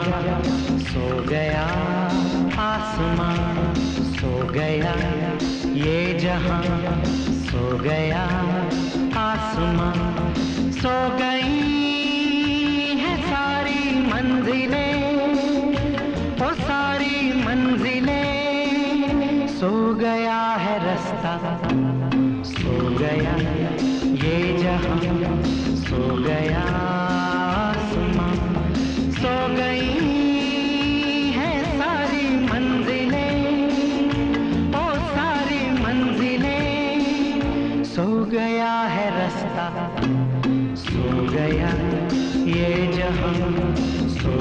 सो गया आसमां, सो गया ये जहां, सो गया आसमां, सो गई है सारी मंजिलें, ओ सारी मंजिलें, सो गया है रास्ता, सो गया ये जहां, सो गया आसमां, सो गई है सारी मंजिलें, ओ सारी मंजिलें, सो गया है रास्ता, सो गया ये जहां, सो